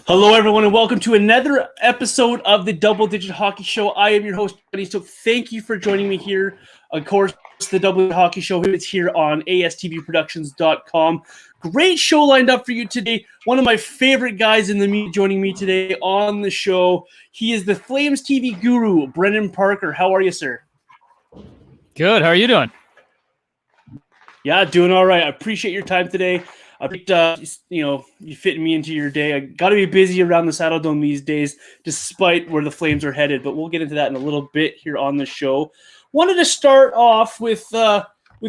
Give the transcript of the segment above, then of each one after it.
Hello, everyone, and welcome to another episode of the Double Digit Hockey Show. I am your host, John Easthope. Thank you for joining me here. Of course, the Double Digit Hockey Show is here on astvproductions.com. Great show lined up for you today. One of my favorite guys in the media joining me today on the show. He is the Flames TV guru, Brenden Parker. How are you, sir? Good. How are you doing? Yeah, doing all right. I appreciate your time today. You fitting me into your day. I got to be busy around the Saddledome these days, despite where the Flames are headed. But we'll get into that in a little bit here on the show. Wanted to start off with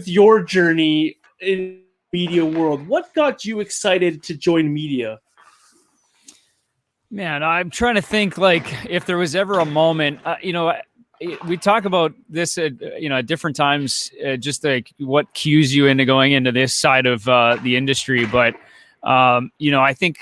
your journey in the media world. What got you excited to join media? Man, I'm trying to think if there was ever a moment. We talk about this at different times, just like what cues you into going into this side of the industry. But I think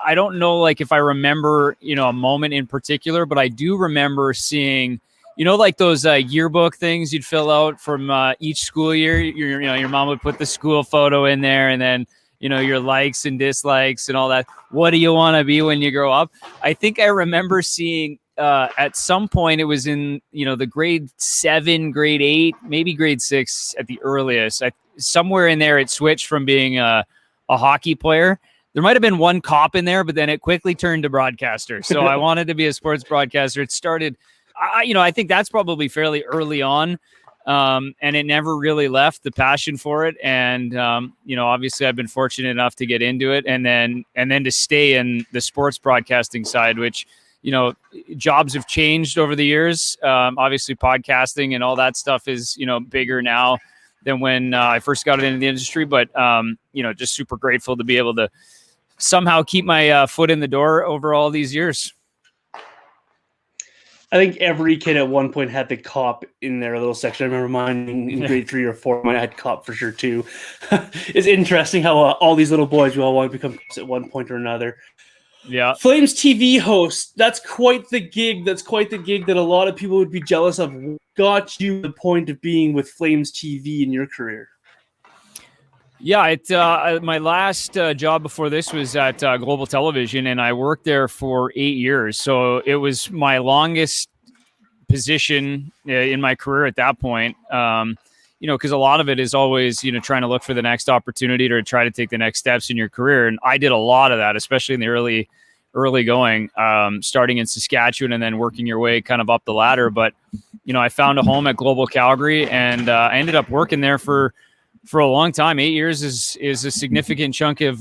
I don't know if I remember a moment in particular, but I do remember seeing those yearbook things you'd fill out from each school year. Your mom would put the school photo in there, and then your likes and dislikes and all that. What do you want to be when you grow up? I think I remember seeing. At some point, it was in the grade 7, grade 8, maybe grade 6 at the earliest. Somewhere in there, it switched from being a hockey player. There might have been one cop in there, but then it quickly turned to broadcaster. So I wanted to be a sports broadcaster. It started, I think that's probably fairly early on, and it never really left, the passion for it. And obviously, I've been fortunate enough to get into it, and then to stay in the sports broadcasting side, which. Jobs have changed over the years. Obviously, podcasting and all that stuff is, bigger now than when I first got into the industry. But, just super grateful to be able to somehow keep my foot in the door over all these years. I think every kid at one point had the cop in their little section. I remember mine in grade 3 or 4. Mine had cop for sure, too. It's interesting how all these little boys, we all want to become cops at one point or another. Yeah. Flames TV host. That's quite the gig. That's quite the gig that a lot of people would be jealous of. What got you to the point of being with Flames TV in your career? Yeah, my last job before this was at Global Television, and I worked there for 8 years. So it was my longest position in my career at that point. Because a lot of it is always, trying to look for the next opportunity to try to take the next steps in your career. And I did a lot of that, especially in the early going, starting in Saskatchewan and then working your way kind of up the ladder. But, I found a home at Global Calgary, and I ended up working there for a long time. 8 years is a significant chunk of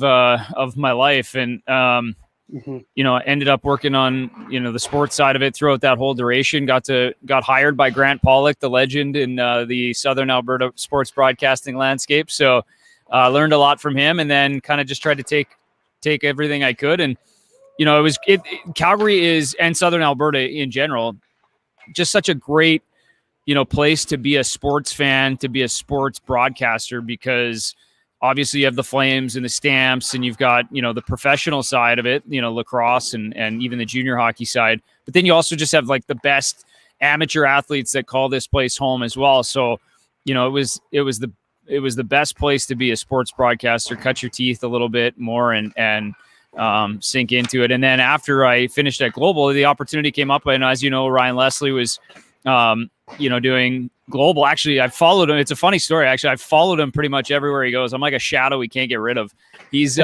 my life. And, ended up working on, the sports side of it throughout that whole duration. Got hired by Grant Pollock, the legend in the Southern Alberta sports broadcasting landscape. So learned a lot from him, and then kind of just tried to take everything I could. And, Calgary is, and Southern Alberta in general, just such a great, place to be a sports fan, to be a sports broadcaster, because obviously you have the Flames and the Stamps, and you've got, the professional side of it, lacrosse and even the junior hockey side. But then you also just have the best amateur athletes that call this place home as well. So, it was the best place to be a sports broadcaster, cut your teeth a little bit more and sink into it. And then after I finished at Global, the opportunity came up, and as you know, Ryan Leslie was, doing Global. Actually, I followed him. It's a funny story. Actually, I've followed him pretty much everywhere he goes. I'm like a shadow he can't get rid of. He's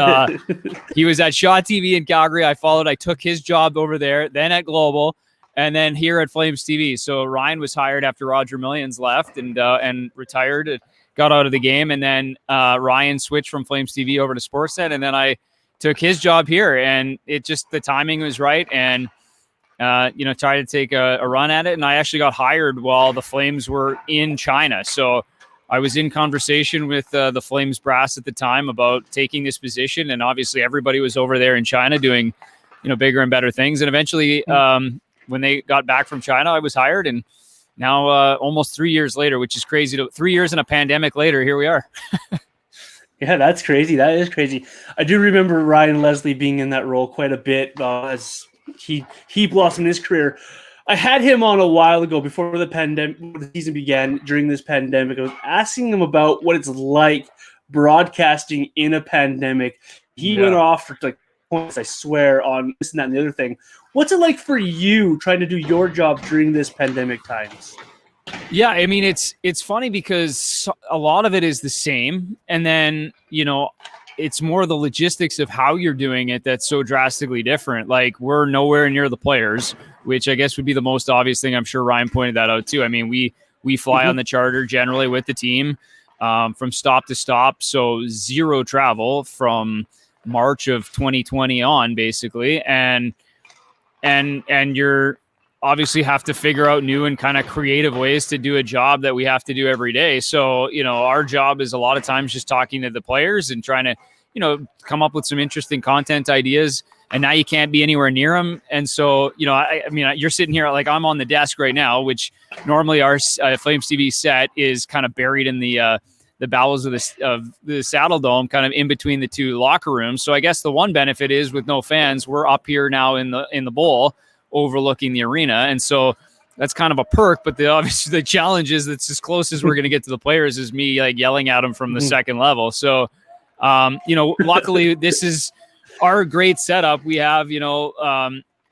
he was at Shaw TV in Calgary. I took his job over there, then at Global, and then here at Flames TV. So Ryan was hired after Roger Millions left and retired, got out of the game, and then Ryan switched from Flames TV over to Sportsnet, and then I took his job here, and it just, the timing was right, and tried to take a run at it. And I actually got hired while the Flames were in China. So I was in conversation with the Flames brass at the time about taking this position. And obviously everybody was over there in China doing, bigger and better things. And eventually when they got back from China, I was hired. And now almost 3 years later, which is crazy. 3 years and a pandemic later, here we are. Yeah, that's crazy. That is crazy. I do remember Ryan Leslie being in that role quite a bit as he blossomed his career. I had him on a while ago before the season began. During this pandemic, I was asking him about what it's like broadcasting in a pandemic. He went off for like points, I swear, on this and that and the other thing. What's it like for you trying to do your job during this pandemic times? Yeah, I mean, it's funny because a lot of it is the same, and then it's more the logistics of how you're doing it that's so drastically different. Like, we're nowhere near the players, which I guess would be the most obvious thing. I'm sure Ryan pointed that out too. I mean, we fly on the charter generally with the team from stop to stop, so zero travel from March of 2020 on, basically, and you're obviously have to figure out new and kind of creative ways to do a job that we have to do every day. So, our job is a lot of times just talking to the players and trying to, come up with some interesting content ideas. And now you can't be anywhere near them. And so, I mean, you're sitting here, like, I'm on the desk right now, which normally our Flames TV set is kind of buried in the bowels of the Saddledome, kind of in between the two locker rooms. So I guess the one benefit is, with no fans, we're up here now in the bowl, overlooking the arena, and so that's kind of a perk. But obviously the challenge is that's as close as we're going to get to the players is me like yelling at them from the second level. So luckily this is our great setup. We have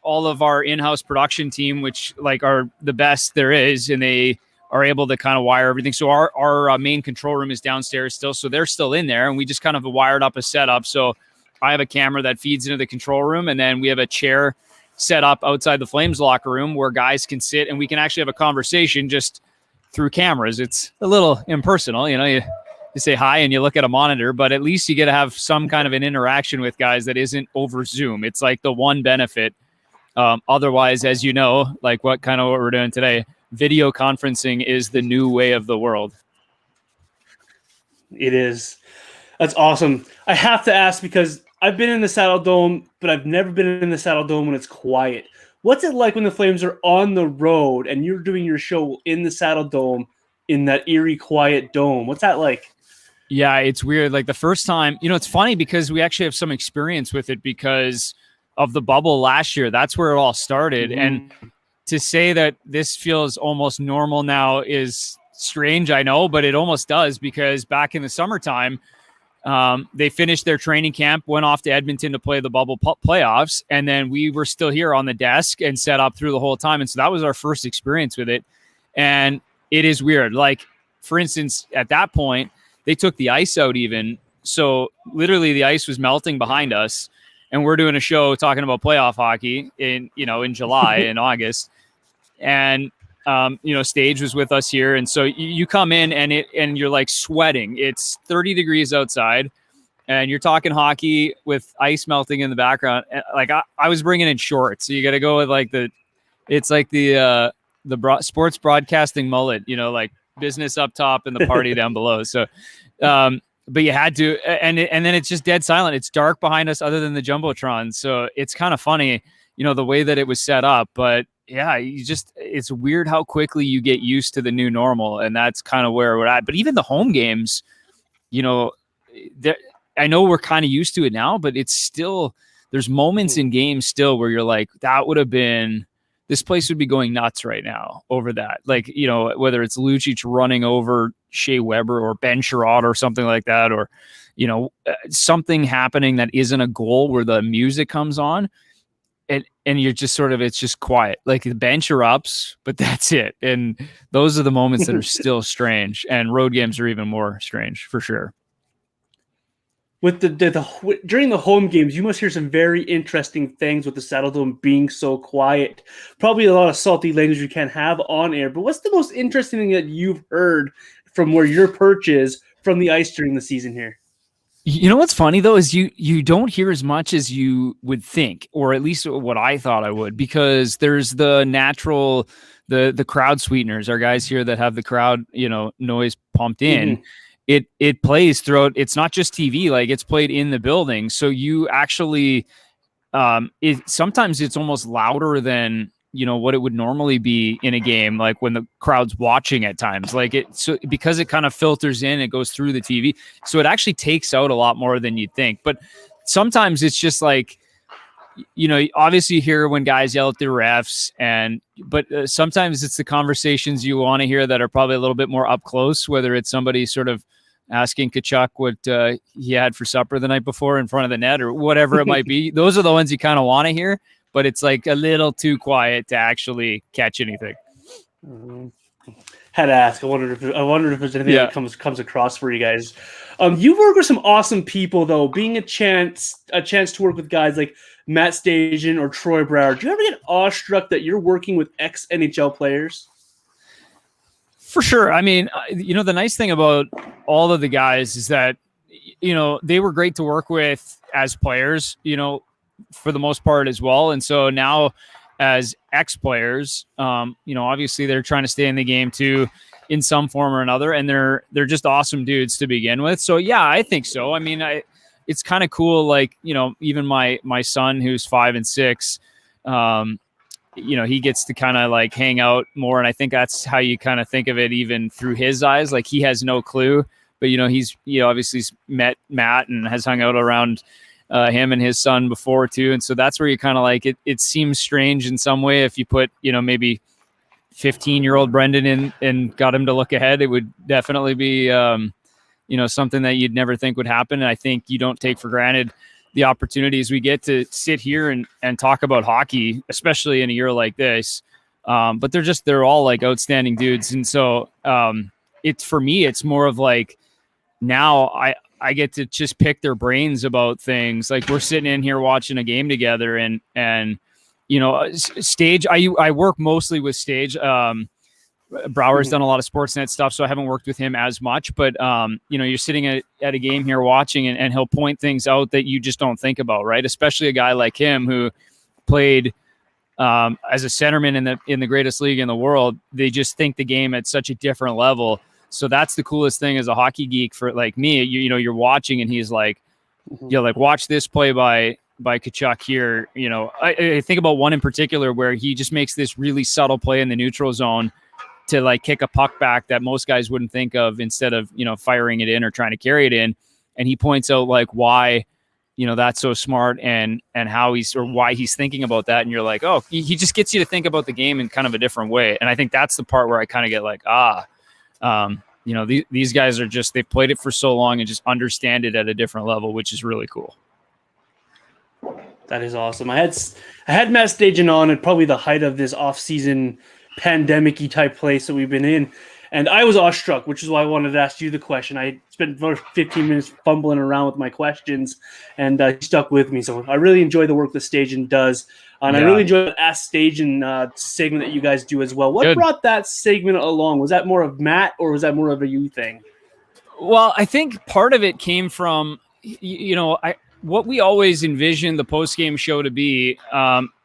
all of our in-house production team, which like are the best there is, and they are able to kind of wire everything. So our main control room is downstairs still, so they're still in there, and we just kind of wired up a setup. So I have a camera that feeds into the control room, and then we have a chair set up outside the Flames locker room where guys can sit and we can actually have a conversation just through cameras. It's a little impersonal, you say hi and you look at a monitor, but at least you get to have some kind of an interaction with guys that isn't over Zoom. It's like the one benefit. Otherwise, as you know, like what we're doing today, video conferencing is the new way of the world. It is. That's awesome. I have to ask, because I've been in the Saddledome, but I've never been in the Saddledome when it's quiet. What's it like when the Flames are on the road and you're doing your show in the Saddledome in that eerie, quiet dome? What's that like? Yeah, it's weird. Like the first time, it's funny because we actually have some experience with it because of the bubble last year. That's where it all started. And to say that this feels almost normal now is strange, I know, but it almost does, because back in the summertime, they finished their training camp, went off to Edmonton to play the bubble playoffs, and then we were still here on the desk and set up through the whole time. And so that was our first experience with it. And it is weird. Like, for instance, at that point, they took the ice out even. So literally the ice was melting behind us, and we're doing a show talking about playoff hockey in July and August. And Stage was with us here. And so you come in and you're like sweating. It's 30 degrees outside and you're talking hockey with ice melting in the background. Like I was bringing in shorts. So you got to go with like the sports broadcasting mullet, like business up top and the party down below. So, but you had to, and then it's just dead silent. It's dark behind us other than the Jumbotron. So it's kind of funny, the way that it was set up, but yeah, it's weird how quickly you get used to the new normal. And that's kind of where we're at. But even the home games, I know we're kind of used to it now, but it's still, there's moments in games still where you're like, this place would be going nuts right now over that. Like, whether it's Lucic running over Shea Weber or Ben Sherrod or something like that, or, something happening that isn't a goal where the music comes on. And you're just it's just quiet. Like the bench erupts, but that's it. And those are the moments that are still strange. And road games are even more strange for sure. With during the home games, you must hear some very interesting things with the Saddledome being so quiet. Probably a lot of salty language you can't have on air. But what's the most interesting thing that you've heard from where your perch is from the ice during the season here? You know what's funny though is you don't hear as much as you would think, or at least what I thought I would, because there's the natural the crowd sweeteners, our guys here that have the crowd noise pumped in. It plays throughout. It's not just TV, like it's played in the building. So you actually sometimes it's almost louder than what it would normally be in a game, like when the crowd's watching at times, because it kind of filters in, it goes through the TV. So it actually takes out a lot more than you'd think. But sometimes it's just like, obviously you hear when guys yell at the refs, but sometimes it's the conversations you want to hear that are probably a little bit more up close, whether it's somebody sort of asking Kachuk what he had for supper the night before in front of the net or whatever it might be. Those are the ones you kind of want to hear, but it's like a little too quiet to actually catch anything. Had to ask. I wondered if there's anything that comes across for you guys. You work with some awesome people, though. Being a chance to work with guys like Matt Stajan or Troy Brower. Do you ever get awestruck that you're working with ex-NHL players? For sure. I mean, the nice thing about all of the guys is that, they were great to work with as players, for the most part as well. And so now as ex-players, obviously they're trying to stay in the game too in some form or another. And they're just awesome dudes to begin with. So yeah, I think so. I mean, it's kind of cool. Like, even my son who's 5 and 6, he gets to kind of like hang out more. And I think that's how you kind of think of it, even through his eyes. Like he has no clue, but he's, obviously met Matt and has hung out around him and his son before too. And so that's where you kind of like it seems strange in some way. If you put, maybe 15-year-old Brenden in and got him to look ahead, it would definitely be, something that you'd never think would happen. And I think you don't take for granted the opportunities we get to sit here and talk about hockey, especially in a year like this. But they're all like outstanding dudes. And so for me, it's more of like, now I get to just pick their brains about things. Like we're sitting in here watching a game together and Stage, I work mostly with Stage. Brower's done a lot of Sportsnet stuff, so I haven't worked with him as much. But you're sitting at a game here watching, and he'll point things out that you just don't think about, right? Especially a guy like him who played as a centerman in the greatest league in the world. They just think the game at such a different level. So that's the coolest thing as a hockey geek for like me. You're watching, and he's like, watch this play by Kachuk here. I think about one in particular where he just makes this really subtle play in the neutral zone to like kick a puck back that most guys wouldn't think of, instead of, firing it in or trying to carry it in. And he points out like why, that's so smart and how why he's thinking about that. And you're like, oh, he just gets you to think about the game in kind of a different way. And I think that's the part where I kind of get like, these guys are just, they've played it for so long and just understand it at a different level, which is really cool. That is awesome. I had Matt Stajan on at probably the height of this off-season pandemic-y type place that we've been in, and I was awestruck, which is why I wanted to ask you the question. I spent about 15 minutes fumbling around with my questions, and he stuck with me. So I really enjoy the work that Stajan does, and I really enjoy the Ask Stajan segment that you guys do as well. What brought that segment along? Was that more of Matt, or was that more of a you thing? Well, I think part of it came from, what we always envisioned the post-game show to be.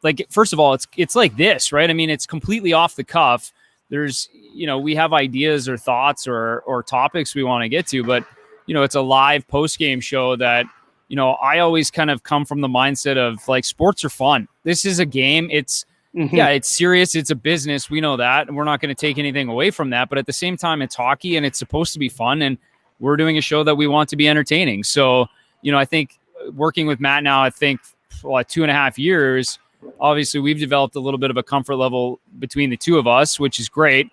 Like, first of all, it's like this, right? I mean, it's completely off the cuff. There's, we have ideas or thoughts or topics we want to get to, but, it's a live post-game show that, I always kind of come from the mindset of like, sports are fun. This is a game. It's, it's serious. It's a business. We know that, and we're not going to take anything away from that. But at the same time, it's hockey, and it's supposed to be fun, and we're doing a show that we want to be entertaining. So, I think working with Matt now, 2.5 years, obviously we've developed a little bit of a comfort level between the two of us, which is great.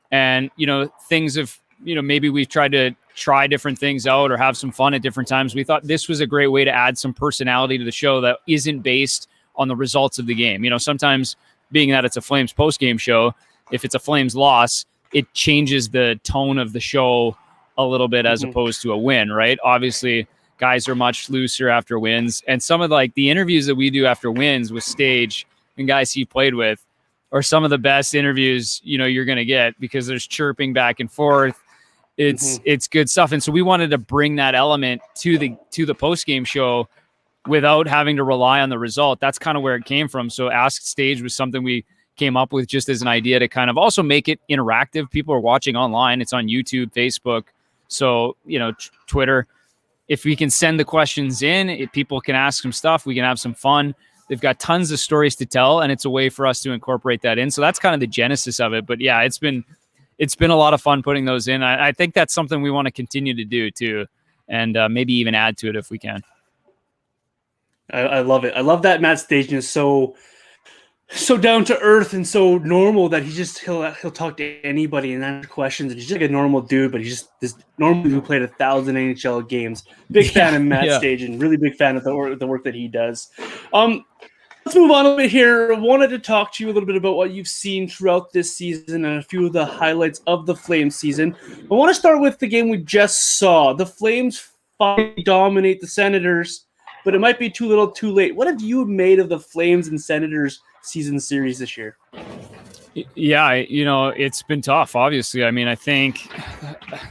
And, things have, maybe we've tried to try different things out or have some fun at different times. We thought this was a great way to add some personality to the show that isn't based on the results of the game. Sometimes, being that it's a Flames post-game show, if it's a Flames loss, it changes the tone of the show a little bit as opposed to a win, right? Obviously, guys are much looser after wins. And some of like the interviews that we do after wins with Stage and guys he played with are some of the best interviews, you're going to get, because there's chirping back and forth. It's good stuff. And so we wanted to bring that element to the post-game show without having to rely on the result. That's kind of where it came from. So Ask Stage was something we came up with just as an idea to kind of also make it interactive. People are watching online. It's on YouTube, Facebook. So, Twitter. If we can send the questions in, if people can ask some stuff, we can have some fun. They've got tons of stories to tell, and it's a way for us to incorporate that in. So that's kind of the genesis of it. But yeah, it's been a lot of fun putting those in. I think that's something we want to continue to do too, and maybe even add to it if we can. I love it. I love that Matt Stajan is so so down to earth and so normal that he'll talk to anybody and answer questions. And he's just like a normal dude, but he's just this normal dude who played 1,000 NHL games. Big fan of Matt Stage and really big fan of the work that he does. Let's move on a bit here. I wanted to talk to you a little bit about what you've seen throughout this season and a few of the highlights of the Flames season. I want to start with the game we just saw. The Flames finally dominate the Senators, but it might be too little too late. What have you made of the Flames and Senators season series this year? Yeah, it's been tough, obviously. I mean, I think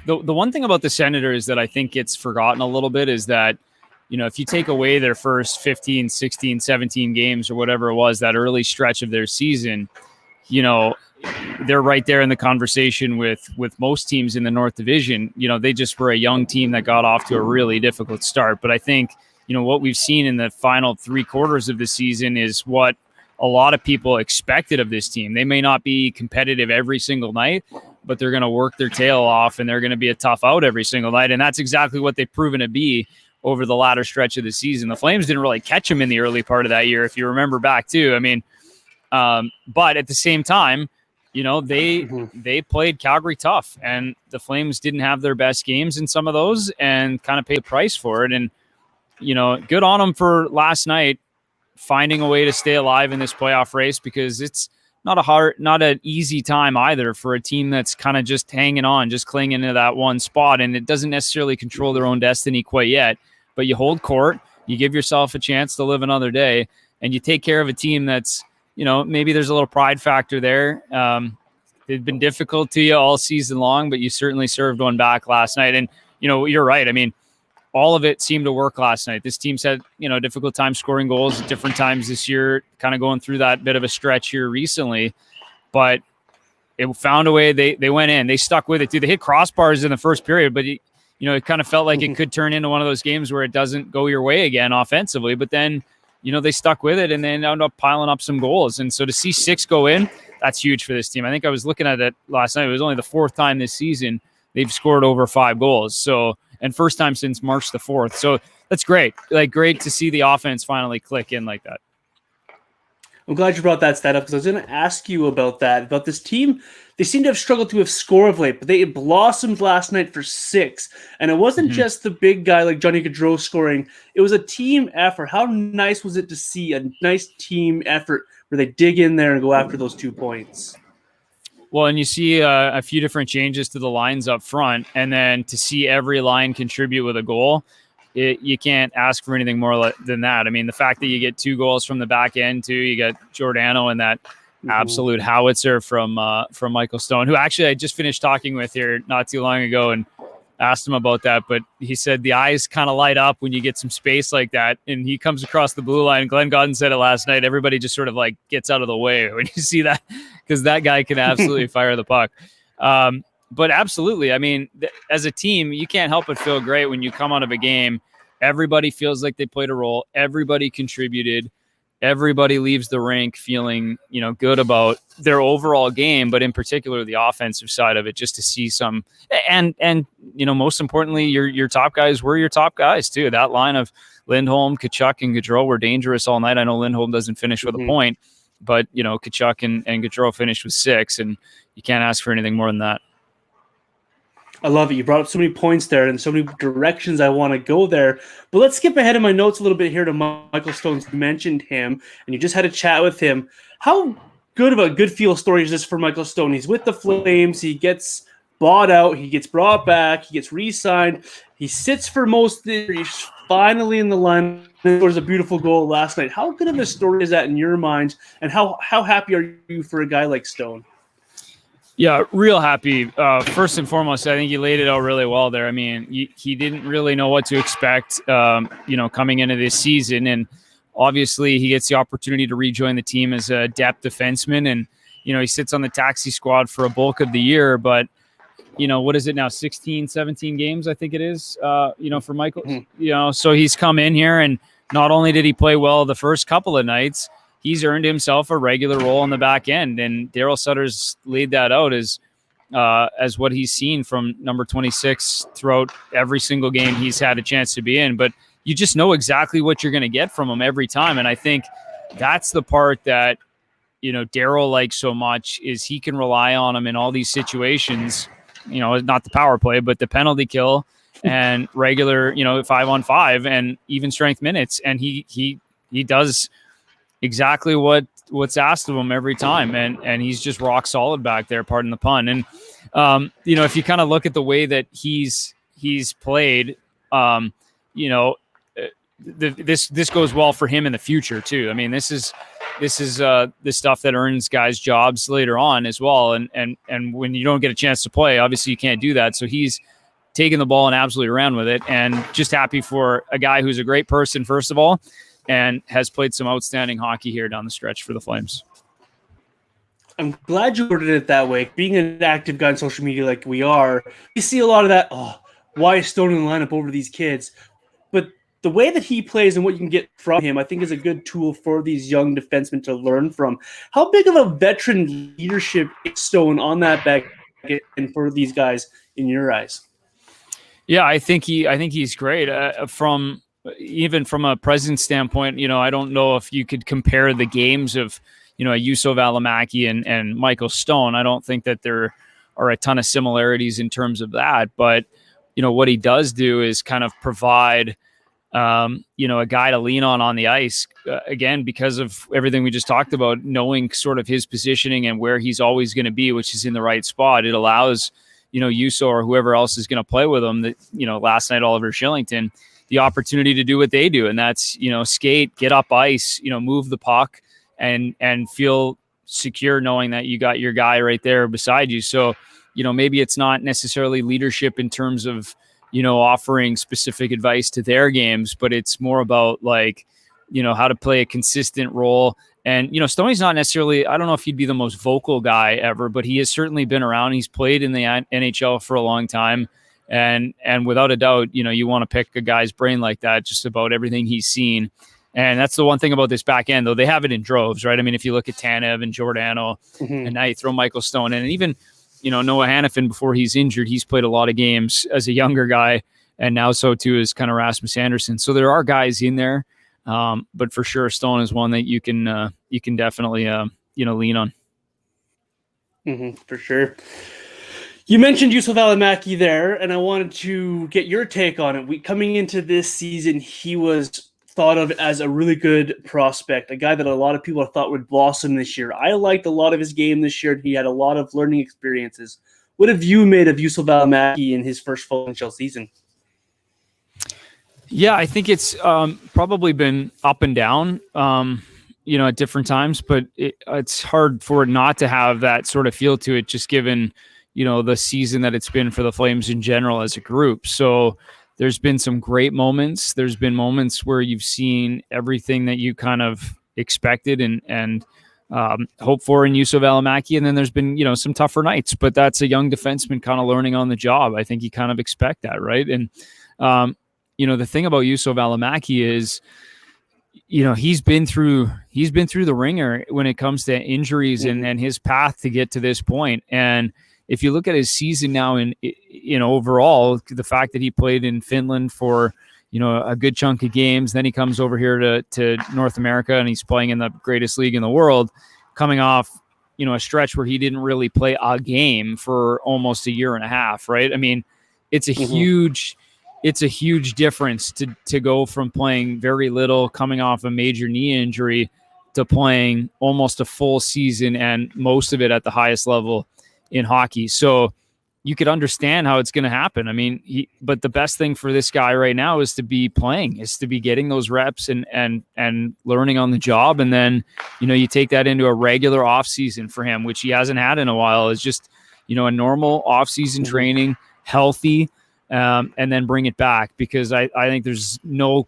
the one thing about the Senators that I think gets forgotten a little bit is that, if you take away their first 15, 16, 17 games or whatever it was, that early stretch of their season, they're right there in the conversation with most teams in the North Division. They just were a young team that got off to a really difficult start. But I think, what we've seen in the final 3 quarters of the season is what a lot of people expected of this team. They may not be competitive every single night, but they're going to work their tail off and they're going to be a tough out every single night. And that's exactly what they've proven to be over the latter stretch of the season. The Flames didn't really catch them in the early part of that year, if you remember back too. I mean, but at the same time, they played Calgary tough, and the Flames didn't have their best games in some of those and kind of paid the price for it. And, good on them for last night finding a way to stay alive in this playoff race, because it's not an easy time either for a team that's kind of just hanging on, just clinging to that one spot. And it doesn't necessarily control their own destiny quite yet, but you hold court, you give yourself a chance to live another day, and you take care of a team that's, maybe there's a little pride factor there. They've been difficult to you all season long, but you certainly served one back last night. And, you're right. I mean, all of it seemed to work last night. This team's had, a difficult time scoring goals at different times this year, kind of going through that bit of a stretch here recently, but it found a way. They went in, they stuck with it. Dude, they hit crossbars in the first period, but it kind of felt like it could turn into one of those games where it doesn't go your way again offensively, but then, they stuck with it and then ended up piling up some goals. And so to see 6 go in, that's huge for this team. I think I was looking at it last night. It was only the 4th time this season they've scored over 5 goals. So, and first time since March the 4th. So that's great. Great to see the offense finally click in like that. I'm glad you brought that stat up, because I was going to ask you about this team. They seem to have struggled to score of late, but they blossomed last night for 6. And it wasn't just the big guy like Johnny Gaudreau scoring. It was a team effort. How nice was it to see a nice team effort where they dig in there and go after those 2 points? Well, and you see a few different changes to the lines up front, and then to see every line contribute with a goal, you can't ask for anything more than that. I mean, the fact that you get 2 goals from the back end too, you got Giordano and that absolute howitzer from Michael Stone, who actually I just finished talking with here not too long ago and asked him about that. But he said the eyes kind of light up when you get some space like that, and he comes across the blue line. Glenn Godden said it last night. Everybody just sort of gets out of the way when you see that, because that guy can absolutely fire the puck. But absolutely, I mean, as a team, you can't help but feel great when you come out of a game. Everybody feels like they played a role. Everybody contributed. Everybody leaves the rink feeling, good about their overall game, but in particular the offensive side of it, just to see some, and most importantly, your top guys were your top guys too. That line of Lindholm, Tkachuk, and Gaudreau were dangerous all night. I know Lindholm doesn't finish with a point, but Tkachuk and Gaudreau finished with 6, and you can't ask for anything more than that. I love it. You brought up so many points there and so many directions I want to go there. But let's skip ahead in my notes a little bit here to Michael Stone. You mentioned him, and you just had a chat with him. How good of a good feel story is this for Michael Stone? He's with the Flames. He gets bought out. He gets brought back. He gets re-signed. He sits for most of the year. He's finally in the line. There was a beautiful goal last night. How good of a story is that in your mind? And how happy are you for a guy like Stone? Yeah, real happy. First and foremost, I think you laid it out really well there. I mean, he didn't really know what to expect, coming into this season. And obviously he gets the opportunity to rejoin the team as a depth defenseman. And, he sits on the taxi squad for a bulk of the year. But, what is it now? 16, 17 games, I think it is, for Michael. So he's come in here, and not only did he play well the first couple of nights, he's earned himself a regular role on the back end, and Darryl Sutter's laid that out as what he's seen from number 26 throughout every single game he's had a chance to be in. But you just know exactly what you're going to get from him every time, and I think that's the part that Darryl likes so much is he can rely on him in all these situations, not the power play, but the penalty kill and regular, 5-on-5 and even strength minutes. And he does exactly what's asked of him every time. And he's just rock solid back there, pardon the pun. And, if you kind of look at the way that he's played, this goes well for him in the future too. I mean, this is the stuff that earns guys jobs later on as well. And when you don't get a chance to play, obviously you can't do that. So he's taking the ball and absolutely ran with it, and just happy for a guy who's a great person, first of all, and has played some outstanding hockey here down the stretch for the Flames. I'm glad you worded it that way. Being an active guy on social media like we are, you see a lot of that, why is Stone in the lineup over these kids? But the way that he plays and what you can get from him, I think is a good tool for these young defensemen to learn from. How big of a veteran leadership is Stone on that back and for these guys in your eyes? Yeah, I think he's great. From a presence standpoint, I don't know if you could compare the games of, a Juuso Välimäki and Michael Stone. I don't think that there are a ton of similarities in terms of that. But, what he does do is kind of provide, a guy to lean on the ice, again, because of everything we just talked about, knowing sort of his positioning and where he's always going to be, which is in the right spot. It allows, Juuso or whoever else is going to play with him, that, last night, Oliver Shillington, the opportunity to do what they do. And that's, skate, get up ice, move the puck and feel secure knowing that you got your guy right there beside you. So, maybe it's not necessarily leadership in terms of, offering specific advice to their games, but it's more about like, how to play a consistent role. And, Stoney's not necessarily, I don't know if he'd be the most vocal guy ever, but he has certainly been around. He's played in the NHL for a long time. And without a doubt, you want to pick a guy's brain like that, just about everything he's seen. And that's the one thing about this back end, though. They have it in droves, right? I mean, if you look at Tanev and Giordano, and now you throw Michael Stone in, and even, Noah Hannafin, before he's injured, he's played a lot of games as a younger guy, and now so too is kind of Rasmus Anderson. So there are guys in there, but for sure, Stone is one that you can definitely lean on. For sure. You mentioned Juuso Välimäki there, and I wanted to get your take on it. Coming into this season, he was thought of as a really good prospect, a guy that a lot of people thought would blossom this year. I liked a lot of his game this year. He had a lot of learning experiences. What have you made of Juuso Välimäki in his first full NHL season? Yeah, I think it's probably been up and down, at different times, but it's hard for it not to have that sort of feel to it, just given, the season that it's been for the Flames in general as a group. So there's been some great moments. There's been moments where you've seen everything that you kind of expected and hope for in Juuso Välimäki. And then there's been, some tougher nights, but that's a young defenseman kind of learning on the job. I think you kind of expect that, right? And, the thing about Juuso Välimäki is, he's been through the ringer when it comes to injuries and his path to get to this point. And if you look at his season now in overall, the fact that he played in Finland for, a good chunk of games, then he comes over here to North America and he's playing in the greatest league in the world, coming off, a stretch where he didn't really play a game for almost a year and a half, right? I mean, it's a huge difference to go from playing very little, coming off a major knee injury, to playing almost a full season and most of it at the highest level in hockey. So you could understand how it's going to happen. I mean, but the best thing for this guy right now is to be playing, is to be getting those reps and learning on the job. And then, you take that into a regular off season for him, which he hasn't had in a while, is just, a normal off season training, healthy, and then bring it back, because I think there's no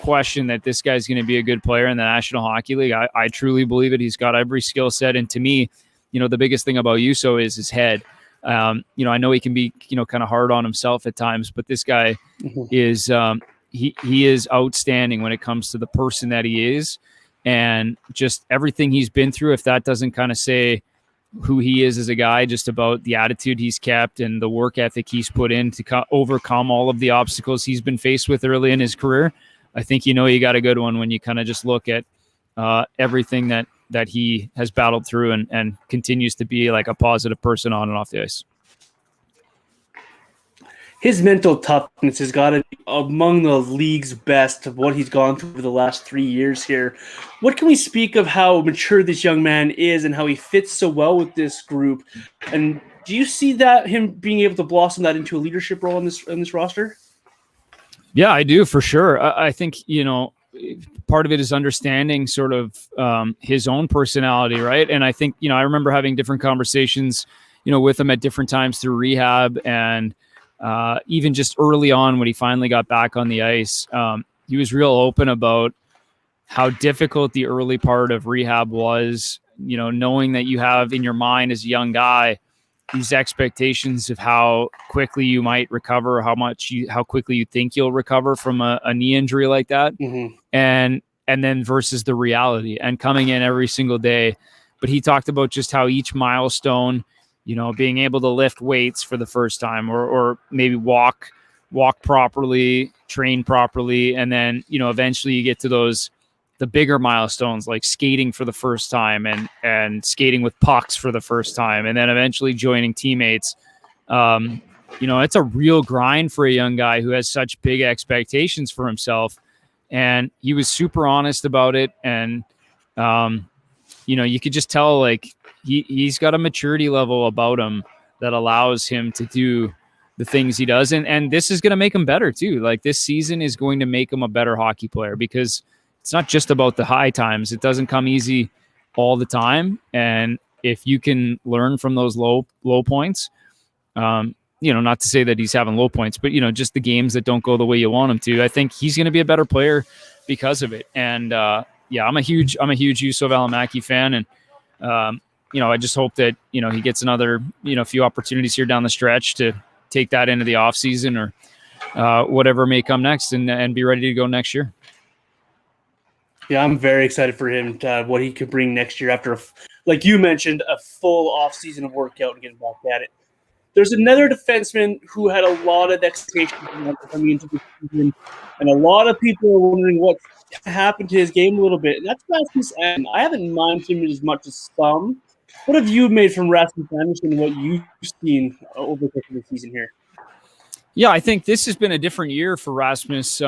question that this guy's going to be a good player in the National Hockey League. I truly believe it. He's got every skill set. And to me, the biggest thing about Juuso is his head. I know he can be, kind of hard on himself at times, but this guy is, he is outstanding when it comes to the person that he is, and just everything he's been through. If that doesn't kind of say who he is as a guy, just about the attitude he's kept and the work ethic he's put in to overcome all of the obstacles he's been faced with early in his career, I think, you got a good one when you kind of just look at everything that that he has battled through and continues to be like a positive person on and off the ice. His mental toughness has got to be among the league's best of what he's gone through over the last 3 years here. What can we speak of how mature this young man is and how he fits so well with this group? And do you see that him being able to blossom that into a leadership role in this roster? Yeah, I do, for sure. I think, part of it is understanding sort of his own personality, right? And I think, I remember having different conversations, with him at different times through rehab, and even just early on when he finally got back on the ice, he was real open about how difficult the early part of rehab was, knowing that you have in your mind as a young guy these expectations of how quickly you might recover, how quickly you think you'll recover from a knee injury like that. Mm-hmm. And then versus the reality and coming in every single day. But he talked about just how each milestone, being able to lift weights for the first time, or maybe walk properly, train properly. And then, eventually you get to the bigger milestones, like skating for the first time and skating with pucks for the first time. And then eventually joining teammates. It's a real grind for a young guy who has such big expectations for himself. And he was super honest about it. And, you could just tell, like, he's got a maturity level about him that allows him to do the things he does. And this is going to make him better too. Like, this season is going to make him a better hockey player, because it's not just about the high times. It doesn't come easy all the time. And if you can learn from those low points, not to say that he's having low points, but, just the games that don't go the way you want him to, I think he's going to be a better player because of it. And, I'm a huge Juuso Välimäki fan. And, I just hope that, he gets another, few opportunities here down the stretch to take that into the off season or whatever may come next, and be ready to go next year. Yeah, I'm very excited for him, what he could bring next year after, like you mentioned, a full off season of workout and getting back at it. There's another defenseman who had a lot of expectations coming into the season, and a lot of people are wondering what happened to his game a little bit. And that's Rasmus Andersson. I haven't minded him as much as some. What have you made from Rasmus Andersson and what you've seen over the course of the season here? Yeah, I think this has been a different year for Rasmus,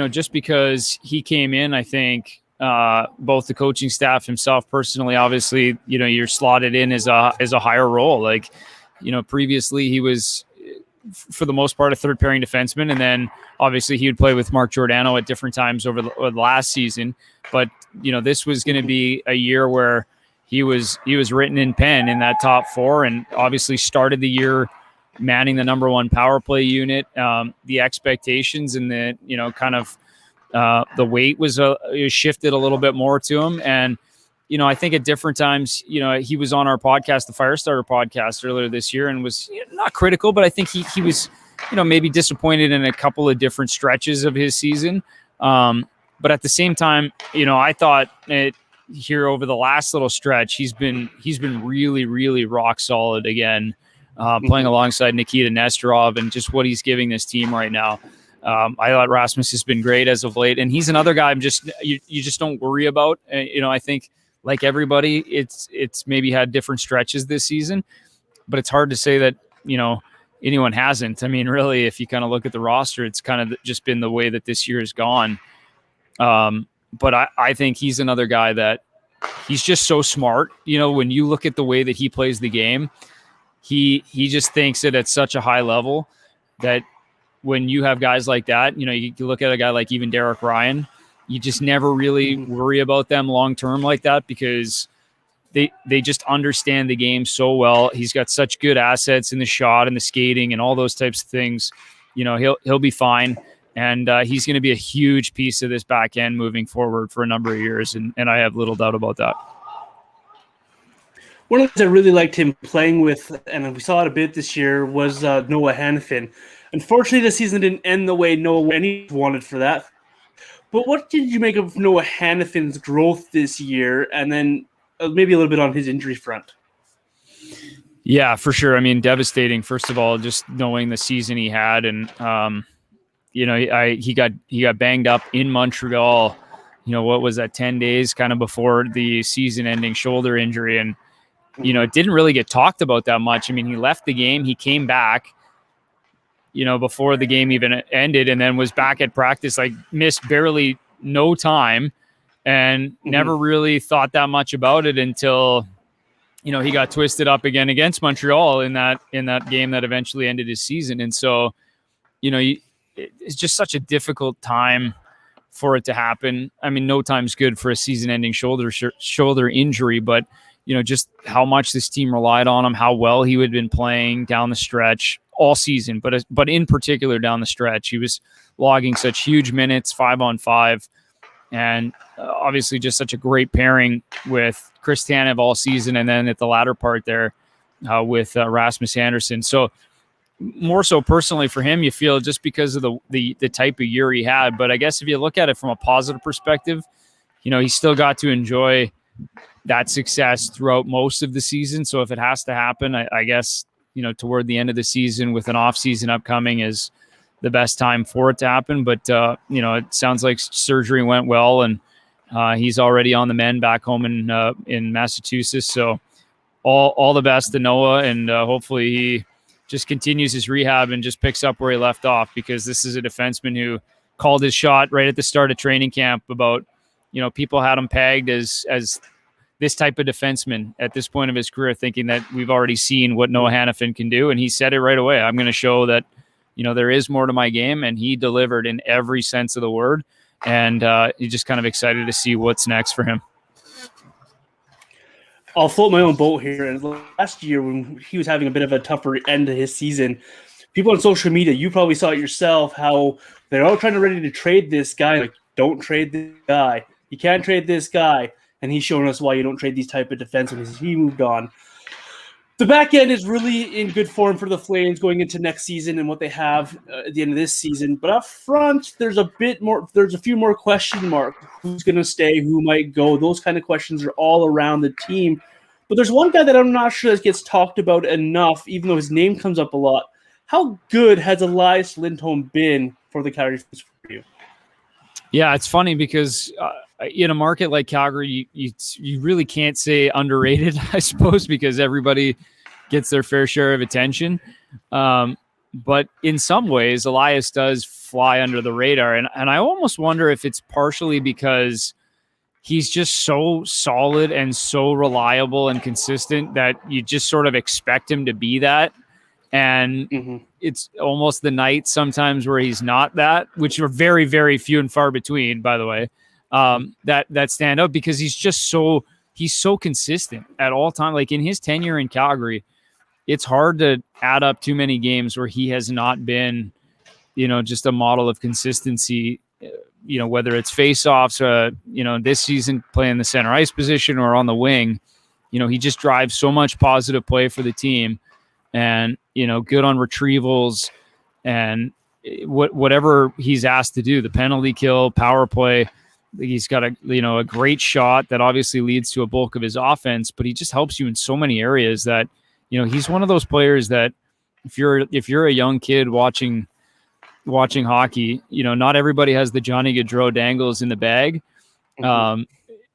just because he came in, I think, both the coaching staff, himself personally, obviously, you're slotted in as a higher role. Like, previously he was, for the most part, a third pairing defenseman. And then obviously he would play with Mark Giordano at different times over the last season. But, this was going to be a year where he was written in pen in that top four, and obviously started the year manning the number one power play unit. The expectations and the, the weight was shifted a little bit more to him. And, I think at different times, he was on our podcast, the Firestarter podcast, earlier this year, and was not critical, but I think he was, maybe disappointed in a couple of different stretches of his season. But at the same time, I thought here over the last little stretch, he's been really, really rock solid again. Playing alongside Nikita Nesterov, and just what he's giving this team right now. I thought Rasmus has been great as of late, and he's another guy you just don't worry about. I think, like everybody, it's maybe had different stretches this season, but it's hard to say that, anyone hasn't. I mean, really, if you kind of look at the roster, it's kind of just been the way that this year has gone. But I think he's another guy that he's just so smart. When you look at the way that he plays the game, he just thinks it at such a high level that when you have guys like that, you look at a guy like even Derek Ryan, you just never really worry about them long term like that, because they just understand the game so well. He's got such good assets in the shot and the skating and all those types of things. He'll be fine, and he's going to be a huge piece of this back end moving forward for a number of years, and I have little doubt about that. One of the things I really liked him playing with, and we saw it a bit this year, was Noah Hanifin. Unfortunately, the season didn't end the way Noah wanted for that. But what did you make of Noah Hanifin's growth this year, and then maybe a little bit on his injury front? Yeah, for sure. I mean, devastating. First of all, just knowing the season he had, and he got banged up in Montreal what was that, 10 days kind of before the season-ending shoulder injury. And, it didn't really get talked about that much. I mean, he left the game, he came back, before the game even ended, and then was back at practice, like missed barely no time, and never really thought that much about it until, he got twisted up again against Montreal in that game that eventually ended his season. And so, it's just such a difficult time for it to happen. I mean, no time's good for a season-ending shoulder injury, but just how much this team relied on him, how well he had been playing down the stretch all season, but in particular down the stretch, he was logging such huge minutes, 5-on-5, and obviously just such a great pairing with Chris Tanev all season, and then at the latter part there with Rasmus Andersson. So more so personally for him, you feel, just because of the type of year he had. But I guess if you look at it from a positive perspective, he still got to enjoy that success throughout most of the season. So if it has to happen, I guess, toward the end of the season with an off season upcoming is the best time for it to happen. But, it sounds like surgery went well, and he's already on the mend back home in Massachusetts. So all the best to Noah, and hopefully he just continues his rehab and just picks up where he left off, because this is a defenseman who called his shot right at the start of training camp about, people had him pegged as this type of defenseman at this point of his career, thinking that we've already seen what Noah Hannafin can do. And he said it right away. I'm going to show that, there is more to my game, and he delivered in every sense of the word. And you're just kind of excited to see what's next for him. I'll float my own boat here. And last year, when he was having a bit of a tougher end to his season, people on social media, you probably saw it yourself, how they're all ready to trade this guy. Like, don't trade this guy. You can't trade this guy. And he's showing us why you don't trade these type of defensemen. He moved on. The back end is really in good form for the Flames going into next season and what they have at the end of this season. But up front, there's a few more question marks. Who's going to stay? Who might go? Those kind of questions are all around the team. But there's one guy that I'm not sure that gets talked about enough, even though his name comes up a lot. How good has Elias Lindholm been for the Calgary Flames for you? Yeah, it's funny because in a market like Calgary, you really can't say underrated, I suppose, because everybody gets their fair share of attention. But in some ways, Elias does fly under the radar. And I almost wonder if it's partially because he's just so solid and so reliable and consistent that you just sort of expect him to be that. And it's almost the night sometimes where he's not that, which are very, very few and far between, by the way, that stand out, because he's so consistent at all time. Like in his tenure in Calgary, it's hard to add up too many games where he has not been, just a model of consistency, whether it's faceoffs, this season playing the center ice position or on the wing. He just drives so much positive play for the team. And, good on retrievals and whatever he's asked to do, the penalty kill, power play. He's got a great shot that obviously leads to a bulk of his offense, but he just helps you in so many areas that, he's one of those players that if you're a young kid watching hockey, not everybody has the Johnny Gaudreau dangles in the bag.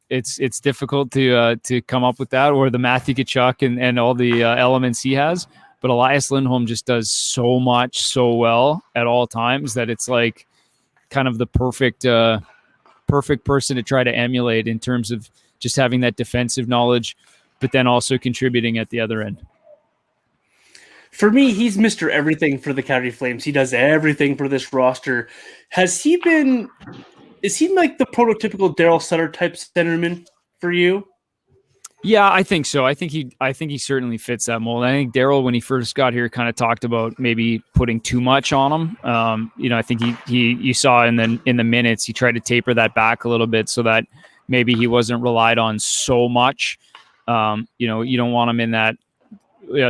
It's difficult to come up with that, or the Matthew Tkachuk and all the elements he has. But Elias Lindholm just does so much so well at all times that it's like kind of the perfect person to try to emulate in terms of just having that defensive knowledge, but then also contributing at the other end. For me, he's Mr. Everything for the Calgary Flames. He does everything for this roster. Is he like the prototypical Darryl Sutter type centerman for you? Yeah, I think so. I think he certainly fits that mold. I think Darryl, when he first got here, kind of talked about maybe putting too much on him. I think you saw in the minutes, he tried to taper that back a little bit so that maybe he wasn't relied on so much. You don't want him in that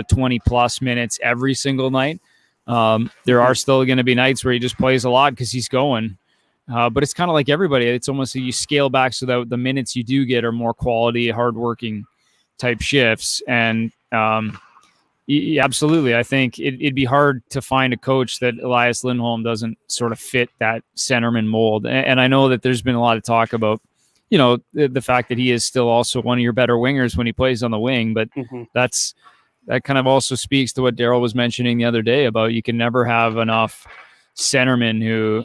20 plus minutes every single night. There are still going to be nights where he just plays a lot because he's going. But it's kind of like everybody. It's almost you scale back so that the minutes you do get are more quality, hardworking type shifts. And, Absolutely. I think it'd be hard to find a coach that Elias Lindholm doesn't sort of fit that centerman mold. And I know that there's been a lot of talk about, the fact that he is still also one of your better wingers when he plays on the wing, but that kind of also speaks to what Darryl was mentioning the other day about you can never have enough centermen who,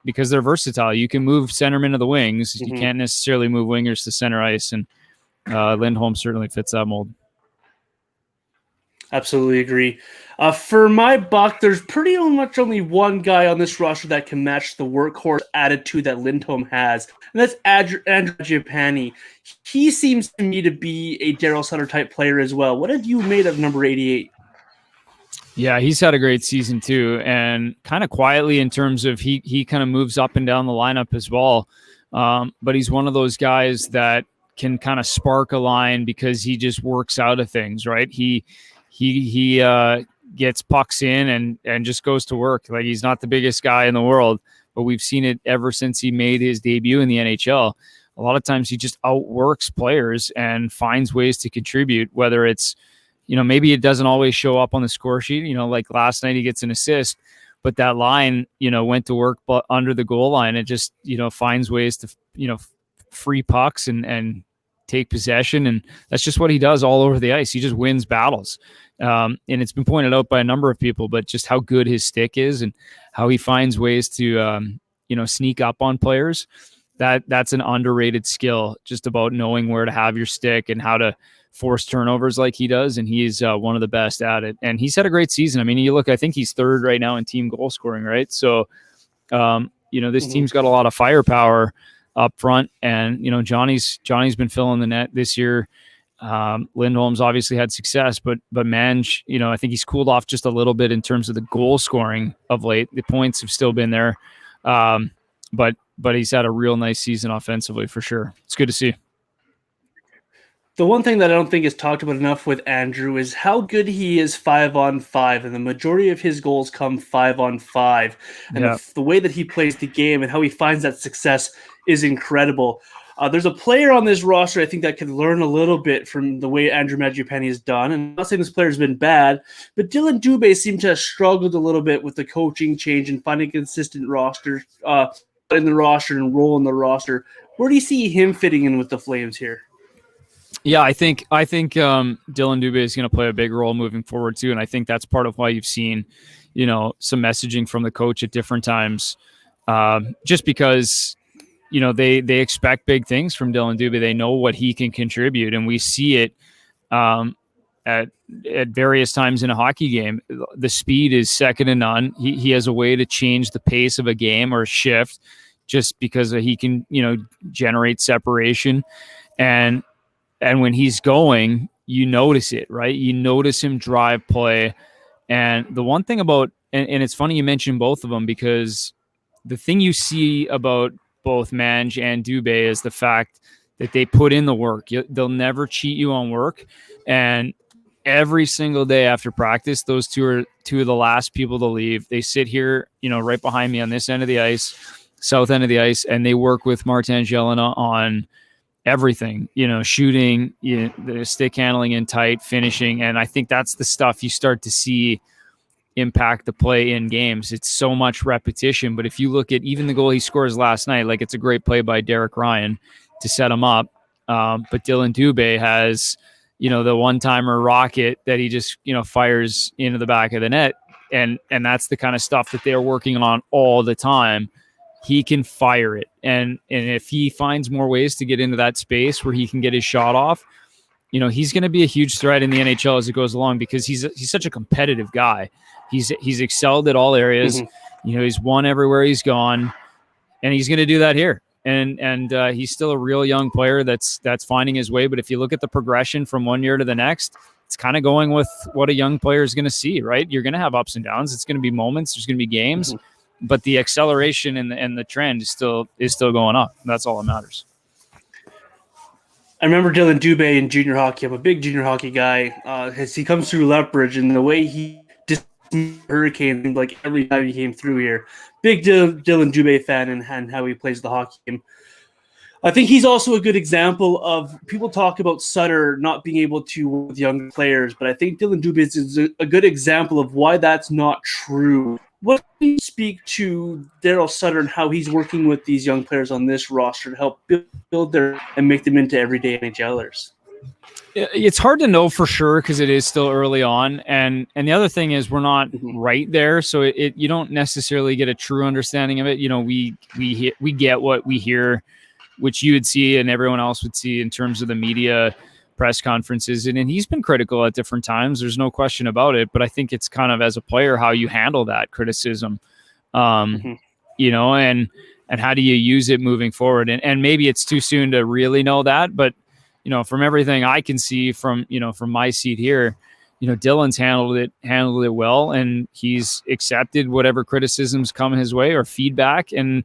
because they're versatile, you can move centermen to the wings. You can't necessarily move wingers to center ice. And Lindholm certainly fits that mold. Absolutely agree. For my buck, there's pretty much only one guy on this roster that can match the workhorse attitude that Lindholm has, and that's Andrew Japane. He seems to me to be a Darryl Sutter type player as well. What have you made of number 88? Yeah, he's had a great season too, and kind of quietly in terms of he kind of moves up and down the lineup as well. But he's one of those guys that can kind of spark a line because he just works out of things, right? He gets pucks in and just goes to work. Like, he's not the biggest guy in the world, but we've seen it ever since he made his debut in the NHL. A lot of times he just outworks players and finds ways to contribute, whether it's, maybe it doesn't always show up on the score sheet, like last night he gets an assist, but that line, went to work under the goal line. It just, finds ways to, free pucks and take possession. And that's just what he does all over the ice. He just wins battles. And it's been pointed out by a number of people, but just how good his stick is and how he finds ways to, sneak up on players. That's an underrated skill, just about knowing where to have your stick and how to force turnovers like he does. And he's one of the best at it. And he's had a great season. I mean, you look, I think he's third right now in team goal scoring, right? So, this team's got a lot of firepower up front, and Johnny's been filling the net this year. Lindholm's obviously had success, but Mange, I think he's cooled off just a little bit in terms of the goal scoring of late. The points have still been there, but he's had a real nice season offensively for sure. It's good to see. The one thing that I don't think is talked about enough with Andrew is how good he is 5-on-5, and the majority of his goals come 5-on-5. And the way that he plays the game and how he finds that success is incredible. There's a player on this roster I think that could learn a little bit from the way Andrew Mangiapane has done. And I'm not saying this player's been bad, but Dylan Dubé seemed to have struggled a little bit with the coaching change and finding consistent roster in the roster and role in the roster. Where do you see him fitting in with the Flames here? Yeah, I think Dylan Dubé is going to play a big role moving forward too, and I think that's part of why you've seen, some messaging from the coach at different times, just because, they expect big things from Dylan Dubé. They know what he can contribute, and we see it at various times in a hockey game. The speed is second to none. He has a way to change the pace of a game or a shift, just because he can, generate separation. And when he's going, you notice it, right? You notice him drive play. And the one thing about, and it's funny you mentioned both of them, because the thing you see about both Mange and Dubé is the fact that they put in the work. They'll never cheat you on work. And every single day after practice, those two are two of the last people to leave. They sit here, right behind me on this end of the ice, south end of the ice, and they work with Martin Jelena on everything, shooting, the stick handling in tight, finishing. And I think that's the stuff you start to see impact the play in games. It's so much repetition. But if you look at even the goal he scores last night, like, it's a great play by Derek Ryan to set him up. But Dylan Dubé has, the one-timer rocket that he just, fires into the back of the net. And that's the kind of stuff that they're working on all the time. He can fire it. And if he finds more ways to get into that space where he can get his shot off, he's going to be a huge threat in the NHL as it goes along, because he's such a competitive guy. He's excelled at all areas. He's won everywhere he's gone, and he's going to do that here. And he's still a real young player that's finding his way. But if you look at the progression from one year to the next, it's kind of going with what a young player is going to see, right? You're going to have ups and downs. It's going to be moments. There's going to be games. But the acceleration and the trend is still going up. That's all that matters. I remember Dylan Dubé in junior hockey. I'm a big junior hockey guy. As he comes through Lethbridge, and the way he just Hurricane, like, every time he came through here. Big Dylan Dubé fan, and how he plays the hockey game. I think he's also a good example of people talk about Sutter not being able to work with younger players, but I think Dylan Dubé is a good example of why that's not true. What do you speak to Darryl Sutter and how he's working with these young players on this roster to help build their and make them into everyday NHLers? It's hard to know for sure because it is still early on, and the other thing is we're not right there, so you don't necessarily get a true understanding of it. You know, we get what we hear, which you would see and everyone else would see in terms of the media press conferences, and he's been critical at different times. There's no question about it, but I think it's kind of as a player how you handle that criticism, you know, and how do you use it moving forward? And maybe it's too soon to really know that, but you know, from everything I can see from my seat here, you know, Dylan's handled it well, and he's accepted whatever criticisms come his way or feedback. And,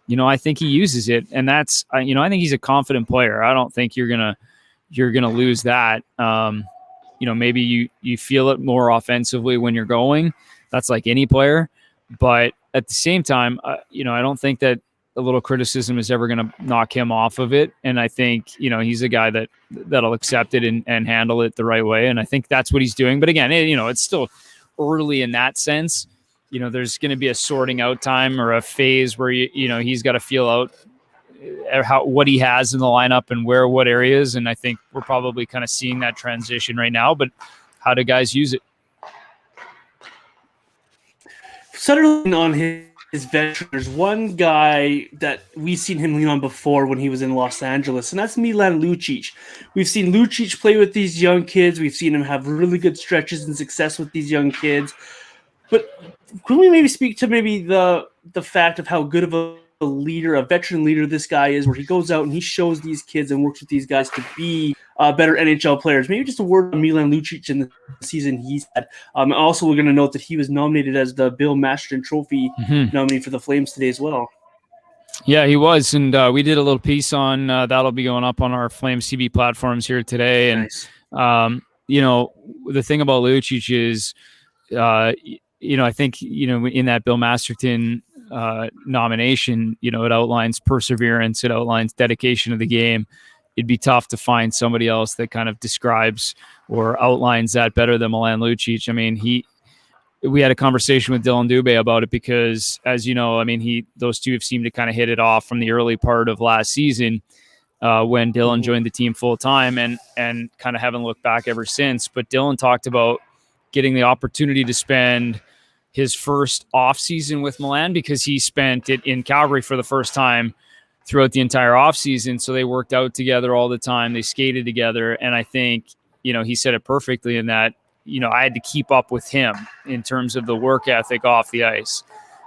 you know, I think he uses it, and that's, you know, I think he's a confident player. I don't think you're going to lose that. You know, maybe you feel it more offensively when you're going. That's like any player, but at the same time, you know, I don't think that a little criticism is ever going to knock him off of it. And I think, you know, he's a guy that'll accept it and handle it the right way. And I think that's what he's doing. But again, you know, it's still early in that sense. You know, there's going to be a sorting out time or a phase where, you know, he's got to feel out what he has in the lineup and what areas. And I think we're probably kind of seeing that transition right now, but how do guys use it? Sutter on his veteran, there's one guy that we've seen him lean on before when he was in Los Angeles, and that's Milan Lucic. We've seen Lucic play with these young kids. We've seen him have really good stretches and success with these young kids. But can we maybe speak to maybe the fact of how good of a leader, a veteran leader this guy is, where he goes out and he shows these kids and works with these guys to be better NHL players? Maybe just a word on Milan Lucic in the season he's had. Also, we're going to note that he was nominated as the Bill Masterton Trophy nominee for the Flames today as well. Yeah, he was, and we did a little piece on that'll be going up on our Flames TV platforms here today. And nice. You know, the thing about Lucic is, you know, I think, you know, in that Bill Masterton nomination, you know, it outlines perseverance, it outlines dedication to the game. It'd be tough to find somebody else that kind of describes or outlines that better than Milan Lucic. I mean, we had a conversation with Dylan Dubé about it because, as you know, I mean, those two have seemed to kind of hit it off from the early part of last season when Dylan joined the team full time, and kind of haven't looked back ever since. But Dylan talked about getting the opportunity to spend his first off season with Milan because he spent it in Calgary for the first time throughout the entire off season. So they worked out together all the time. They skated together. And I think, you know, he said it perfectly in that, you know, I had to keep up with him in terms of the work ethic off the ice.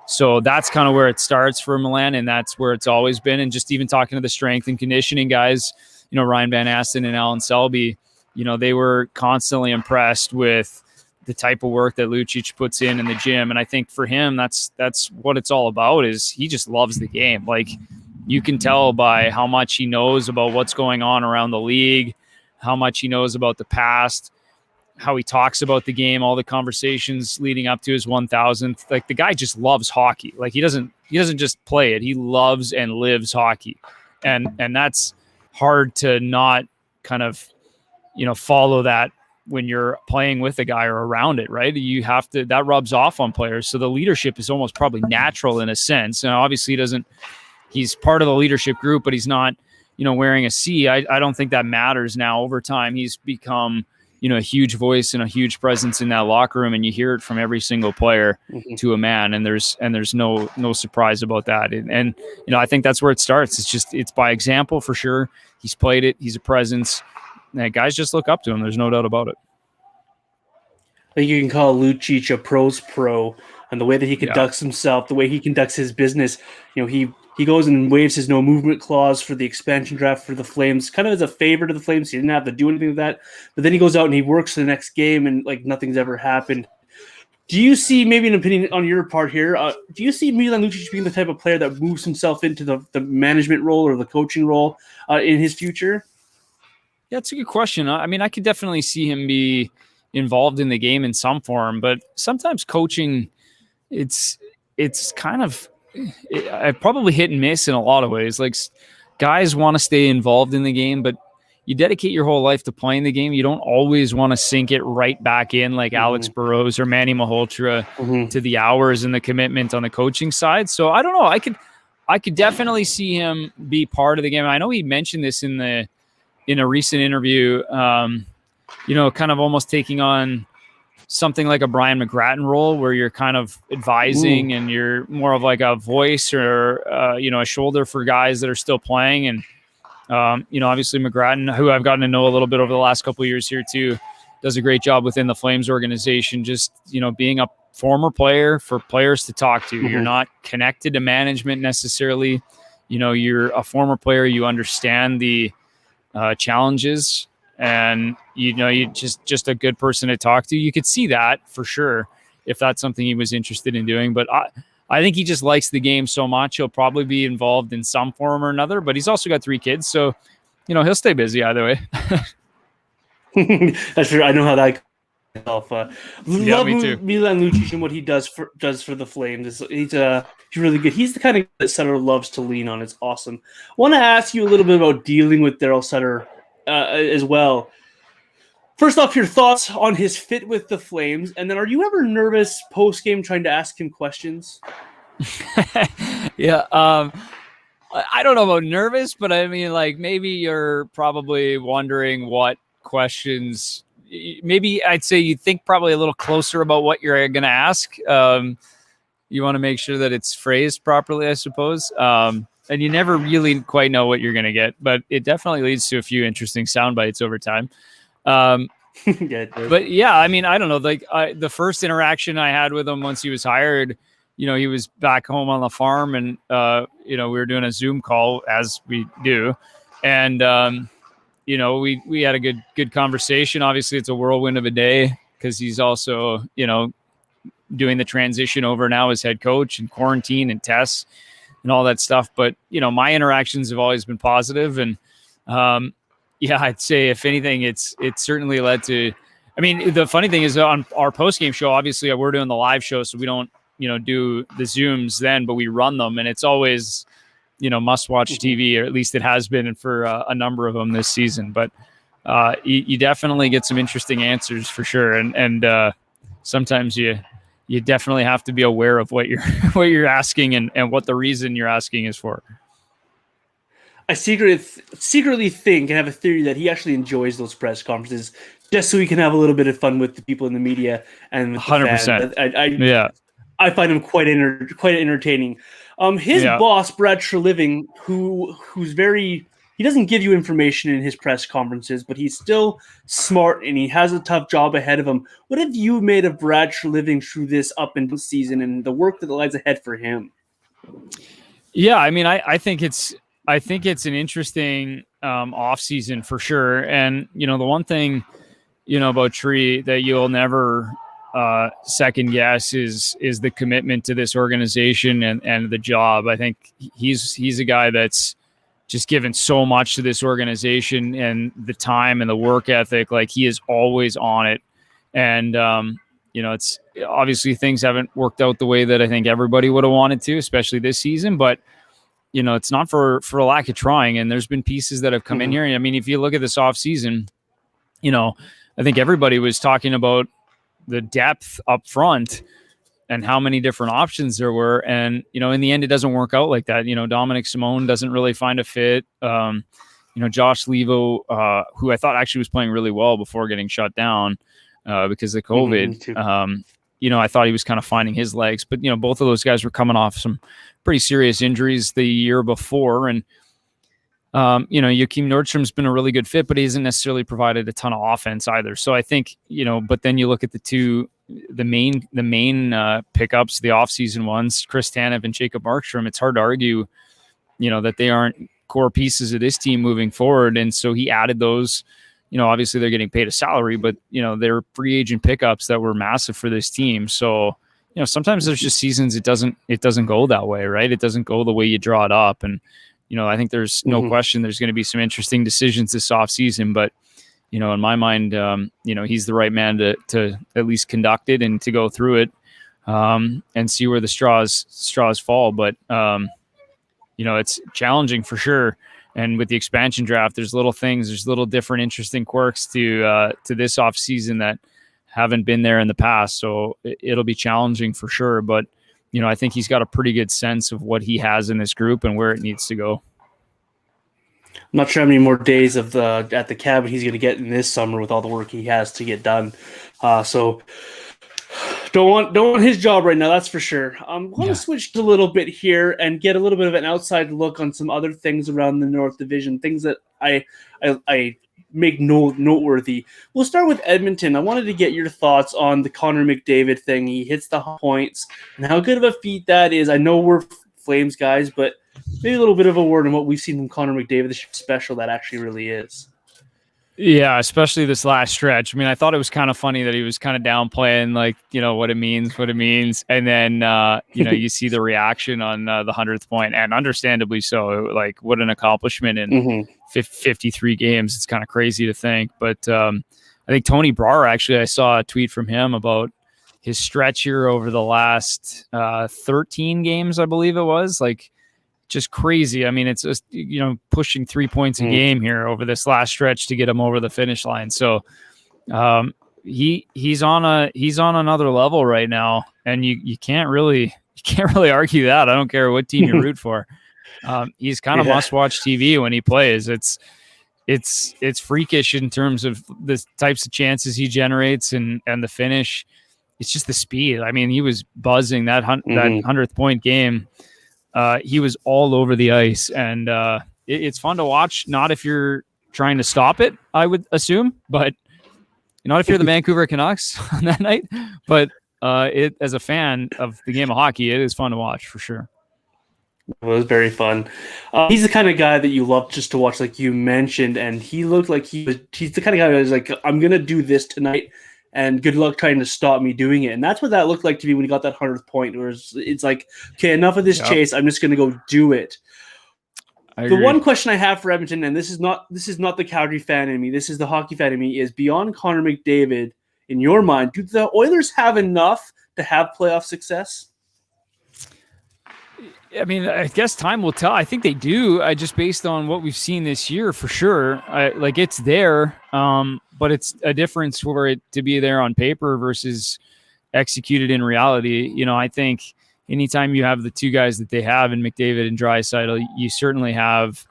So that's kind of where it starts for Milan, and that's where it's always been. And just even talking to the strength and conditioning guys, you know, Ryan Van Asten and Alan Selby, you know, they were constantly impressed with the type of work that Lucic puts in the gym. And I think for him, that's what it's all about, is he just loves the game. Like, you can tell by how much he knows about what's going on around the league, how much he knows about the past, how he talks about the game, all the conversations leading up to his 1000th. Like, the guy just loves hockey. Like, he doesn't just play it. He loves and lives hockey. And that's hard to not kind of, you know, follow that when you're playing with a guy or around it, right? You have to, that rubs off on players. So the leadership is almost probably natural in a sense. And obviously he's part of the leadership group, but he's not, you know, wearing a C. I don't think that matters now. Over time, he's become, you know, a huge voice and a huge presence in that locker room. And you hear it from every single player to a man. And there's no surprise about that. And, you know, I think that's where it starts. It's by example for sure. He's played it. He's a presence. And guys just look up to him. There's no doubt about it. I think you can call Lucic a pro's pro, and the way that he conducts himself, the way he conducts his business. You know, he goes and waives his no movement clause for the expansion draft for the Flames, kind of as a favor to the Flames. He didn't have to do anything with that, but then he goes out and he works the next game, and like nothing's ever happened. Do you see, maybe an opinion on your part here, do you see Milan Lucic being the type of player that moves himself into the management role or the coaching role in his future? Yeah, it's a good question. I mean, I could definitely see him be involved in the game in some form, but sometimes coaching, it's kind of probably hit and miss in a lot of ways. Like, guys want to stay involved in the game, but you dedicate your whole life to playing the game. You don't always want to sink it right back in like Alex Burrows or Manny Malhotra to the hours and the commitment on the coaching side. So I don't know. I could definitely see him be part of the game. I know he mentioned this in a recent interview, kind of almost taking on something like a Brian McGrattan role where you're kind of advising and you're more of like a voice or, a shoulder for guys that are still playing. And, obviously McGrattan, who I've gotten to know a little bit over the last couple of years here too, does a great job within the Flames organization, just, being a former player for players to talk to. You're not connected to management necessarily. You're a former player. You understand the challenges, and you're just a good person to talk to. You could see that for sure if that's something he was interested in doing. But I think he just likes the game so much. He'll probably be involved in some form or another, but he's also got 3 kids. So, he'll stay busy either way. That's true. I know how that love me too. Milan Lucic and what he does for the Flames. He's really good. He's the kind of guy that Sutter loves to lean on. It's awesome. I want to ask you a little bit about dealing with Darryl Sutter as well. First off, your thoughts on his fit with the Flames, and then are you ever nervous post-game trying to ask him questions? Yeah, I don't know about nervous, but I mean, like, maybe you're probably wondering what questions. Maybe I'd say you think probably a little closer about what you're going to ask. You want to make sure that it's phrased properly, I suppose. And you never really quite know what you're going to get, but it definitely leads to a few interesting sound bites over time. But yeah, I mean, I don't know, like the first interaction I had with him once he was hired, he was back home on the farm and, we were doing a Zoom call as we do. And, we had a good conversation. Obviously it's a whirlwind of a day because he's also, doing the transition over now as head coach and quarantine and tests and all that stuff. But, my interactions have always been positive. And, yeah, I'd say if anything, it's certainly led to. I mean, the funny thing is on our post-game show, obviously we're doing the live show, so we don't, do the Zooms then, but we run them, and it's always, must-watch TV, or at least it has been for a number of them this season. But you definitely get some interesting answers for sure, and sometimes you definitely have to be aware of what you're asking and what the reason you're asking is for. I secretly think and have a theory that he actually enjoys those press conferences just so he can have a little bit of fun with the people in the media and with the 100%. I find him quite entertaining. His boss, Brad Treliving, who's very, he doesn't give you information in his press conferences, but he's still smart and he has a tough job ahead of him. What have you made of Brad Treliving through this up and down season and the work that lies ahead for him? Yeah, I mean, I think it's an interesting off season for sure. And, the one thing, about Tree that you'll never second guess is the commitment to this organization and the job. I think he's a guy that's just given so much to this organization and the time and the work ethic. Like, he is always on it. And, it's obviously things haven't worked out the way that I think everybody would have wanted to, especially this season, but it's not for a lack of trying. And there's been pieces that have come in here. And I mean, if you look at this off season, I think everybody was talking about the depth up front and how many different options there were. And, in the end, it doesn't work out like that. Dominic Simone doesn't really find a fit. Josh Levo, who I thought actually was playing really well before getting shut down because of COVID. I thought he was kind of finding his legs, but, both of those guys were coming off some pretty serious injuries the year before. And, Joakim Nordstrom's been a really good fit, but he hasn't necessarily provided a ton of offense either. So I think, but then you look at the main pickups, the offseason ones, Chris Tanev and Jacob Markstrom. It's hard to argue, that they aren't core pieces of this team moving forward. And so he added those. Obviously they're getting paid a salary, but, they're free agent pickups that were massive for this team. So, sometimes there's just seasons it doesn't go that way, right? It doesn't go the way you draw it up. And, I think there's no question there's going to be some interesting decisions this offseason. But, in my mind, he's the right man to at least conduct it and to go through it and see where the straws fall. But, it's challenging for sure. And with the expansion draft, there's little things, there's little different interesting quirks to this offseason that haven't been there in the past. So it'll be challenging for sure. But, I think he's got a pretty good sense of what he has in this group and where it needs to go. I'm not sure how many more days at the cabin he's going to get in this summer with all the work he has to get done. So don't want his job right now, that's for sure. I want to switch a little bit here and get a little bit of an outside look on some other things around the North Division, things that I make noteworthy. We'll start with Edmonton. I wanted to get your thoughts on the Connor McDavid thing. He hits the points and how good of a feat that is. I know we're Flames guys, but maybe a little bit of a word on what we've seen from Connor McDavid, this special that actually really is. Yeah, especially this last stretch. I mean, I thought it was kind of funny that he was kind of downplaying, like, what it means. And then, you see the reaction on the 100th point, and understandably so. Like, what an accomplishment in 53 games. It's kind of crazy to think. But I think Tony Brar, actually, I saw a tweet from him about his stretch here over the last 13 games, I believe it was. Like, just crazy. I mean, it's just, pushing 3 points a game here over this last stretch to get him over the finish line. So he's on another level right now, and you can't really argue that. I don't care what team you root for. He's kind of must-watch TV when he plays. It's freakish in terms of the types of chances he generates and the finish. It's just the speed. I mean, he was buzzing that 100th point game. He was all over the ice, and it's fun to watch. Not if you're trying to stop it, I would assume, but not if you're the Vancouver Canucks on that night. But as a fan of the game of hockey, it is fun to watch for sure. It was very fun. He's the kind of guy that you love just to watch, like you mentioned, and he looked like he's the kind of guy that was like, I'm going to do this tonight, and good luck trying to stop me doing it. And that's what that looked like to me when he got that 100th point, where it's like, okay, enough of this chase. I'm just going to go do it. The one question I have for Edmonton, and this is not the Calgary fan in me, this is the hockey fan in me, is beyond Connor McDavid, in your mind, do the Oilers have enough to have playoff success? I mean, I guess time will tell. I think they do. Just based on what we've seen this year, for sure. It's there, but it's a difference for it to be there on paper versus executed in reality. I think anytime you have the two guys that they have in McDavid and Draisaitl, you certainly have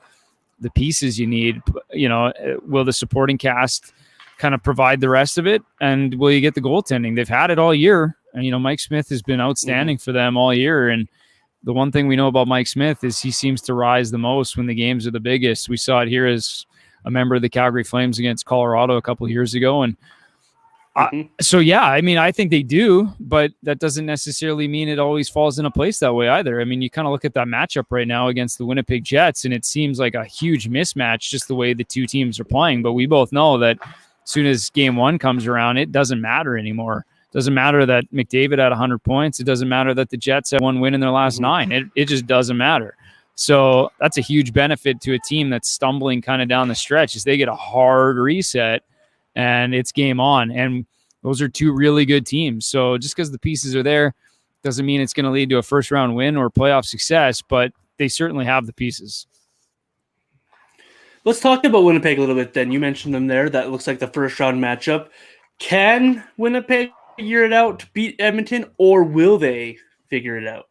the pieces you need. Will the supporting cast kind of provide the rest of it, and will you get the goaltending? They've had it all year, and Mike Smith has been outstanding for them all year, and the one thing we know about Mike Smith is he seems to rise the most when the games are the biggest. We saw it here as a member of the Calgary Flames against Colorado a couple of years ago. And I think they do, but that doesn't necessarily mean it always falls into place that way either. I mean, you kind of look at that matchup right now against the Winnipeg Jets, and it seems like a huge mismatch just the way the two teams are playing. But we both know that as soon as game one comes around, it doesn't matter anymore. Doesn't matter that McDavid had 100 points. It doesn't matter that the Jets had one win in their last 9. It just doesn't matter. So that's a huge benefit to a team that's stumbling kind of down the stretch, is they get a hard reset and it's game on. And those are two really good teams. So just because the pieces are there doesn't mean it's going to lead to a first round win or playoff success, but they certainly have the pieces. Let's talk about Winnipeg a little bit then. You mentioned them there. That looks like the first round matchup. Can Winnipeg figure it out to beat Edmonton, or will they figure it out?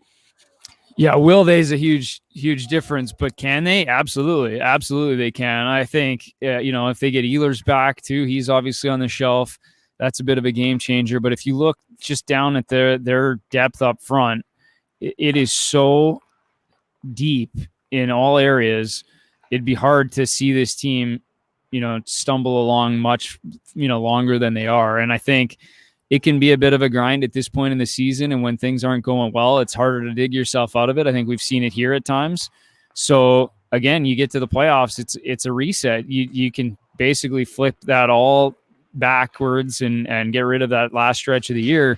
Yeah, will they is a huge difference, but can they? Absolutely they can. I think if they get Ehlers back too, he's obviously on the shelf. That's a bit of a game changer. But if you look just down at their depth up front, it is so deep in all areas. It'd be hard to see this team, stumble along much, longer than they are. And I think it can be a bit of a grind at this point in the season. And when things aren't going well, it's harder to dig yourself out of it. I think we've seen it here at times. So again, you get to the playoffs, it's a reset. You can basically flip that all backwards and get rid of that last stretch of the year.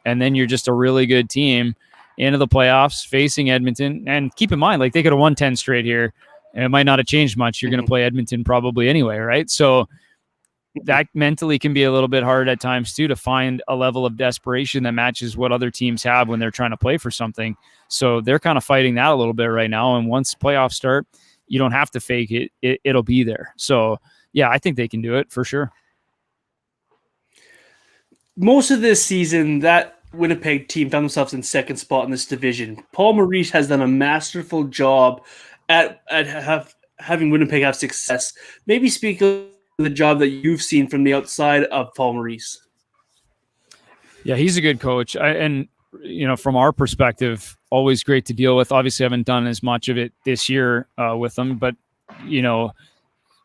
And then you're just a really good team into the playoffs facing Edmonton. And keep in mind, they could have won 10 straight here, and it might not have changed much. You're going to play Edmonton probably anyway, right? So that mentally can be a little bit hard at times too, to find a level of desperation that matches what other teams have when they're trying to play for something. So they're kind of fighting that a little bit right now. And once playoffs start, you don't have to fake it. It'll be there. So yeah, I think they can do it for sure. Most of this season, that Winnipeg team found themselves in second spot in this division. Paul Maurice has done a masterful job at having Winnipeg have success. Maybe speak of the job that you've seen from the outside of Paul Maurice. Yeah, he's a good coach. And from our perspective, always great to deal with. Obviously, I haven't done as much of it this year with him, but,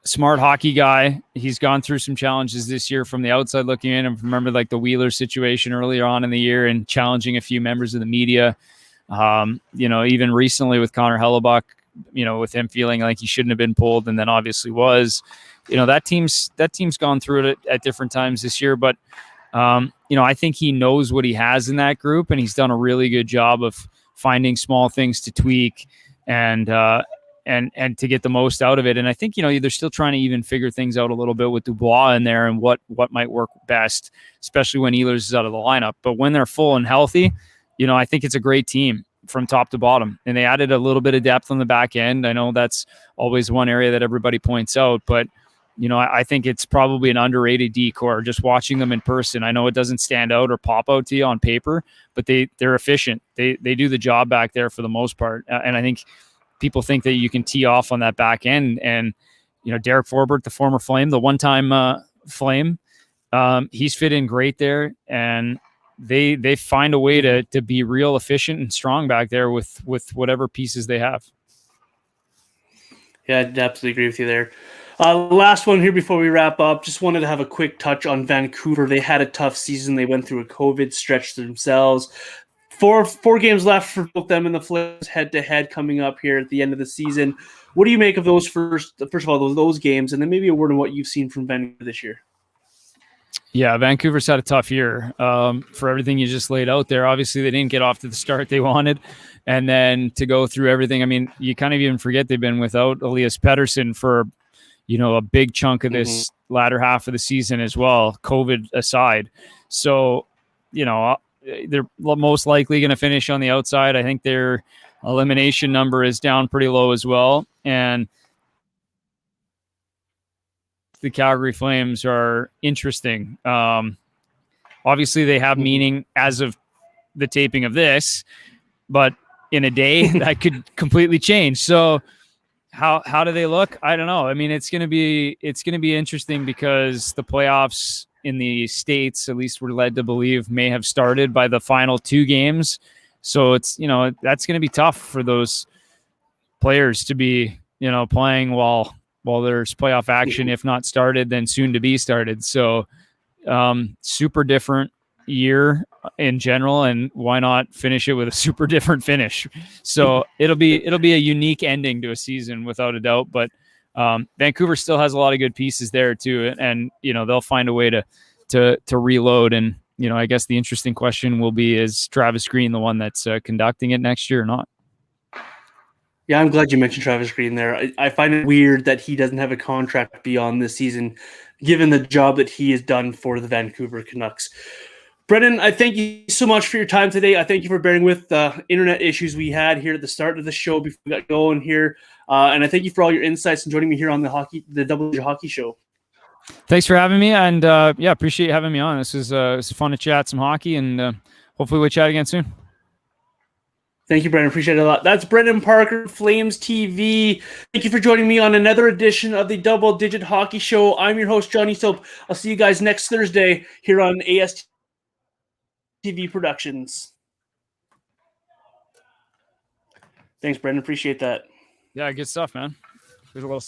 smart hockey guy. He's gone through some challenges this year from the outside looking in. And remember like the Wheeler situation earlier on in the year and challenging a few members of the media. Even recently with Connor Hellebuck, with him feeling like he shouldn't have been pulled and then obviously was. That team's gone through it at different times this year, but I think he knows what he has in that group, and he's done a really good job of finding small things to tweak and to get the most out of it. And I think, they're still trying to even figure things out a little bit with Dubois in there and what might work best, especially when Ehlers is out of the lineup. But when they're full and healthy, I think it's a great team from top to bottom. And they added a little bit of depth on the back end. I know that's always one area that everybody points out, but I think it's probably an underrated D-core. Just watching them in person, I know it doesn't stand out or pop out to you on paper, but they're efficient. They do the job back there for the most part. And I think people think that you can tee off on that back end. And, Derek Forbert, the former Flame, the one-time Flame, he's fit in great there. And they find a way to be real efficient and strong back there with whatever pieces they have. Yeah, I'd absolutely agree with you there. Last one here before we wrap up. Just wanted to have a quick touch on Vancouver. They had a tough season. They went through a COVID stretch themselves. Four games left for both them and the Flames head-to-head coming up here at the end of the season. What do you make of those first of all, those games, and then maybe a word on what you've seen from Vancouver this year? Yeah, Vancouver's had a tough year for everything you just laid out there. Obviously, they didn't get off to the start they wanted. And then to go through everything, I mean, you kind of even forget they've been without Elias Pettersson for a big chunk of this latter half of the season as well, COVID aside. So, they're most likely going to finish on the outside. I think their elimination number is down pretty low as well. And the Calgary Flames are interesting. Obviously, they have meaning as of the taping of this, but in a day, that could completely change. So, how do they look? I don't know. I mean, it's going to be interesting because the playoffs in the States, at least we're led to believe, may have started by the final two games. So it's, that's going to be tough for those players to be, playing while there's playoff action, if not started, then soon to be started. So super different year in general, and why not finish it with a super different finish? So it'll be a unique ending to a season without a doubt, but Vancouver still has a lot of good pieces there too, and they'll find a way to reload. And I guess the interesting question will be, is Travis Green the one that's conducting it next year or not? Yeah, I'm glad you mentioned Travis Green there. I find it weird that he doesn't have a contract beyond this season, given the job that he has done for the Vancouver Canucks. Brenden, I thank you so much for your time today. I thank you for bearing with the internet issues we had here at the start of the show before we got going here. And I thank you for all your insights and joining me here on the Double J Hockey Show. Thanks for having me. And appreciate you having me on. This was fun to chat some hockey, and hopefully we'll chat again soon. Thank you, Brenden. Appreciate it a lot. That's Brenden Parker, Flames TV. Thank you for joining me on another edition of the Double Digit Hockey Show. I'm your host, John Easthope. I'll see you guys next Thursday here on AST TV Productions. Thanks, Brenden. Appreciate that. Yeah, good stuff, man. There's a little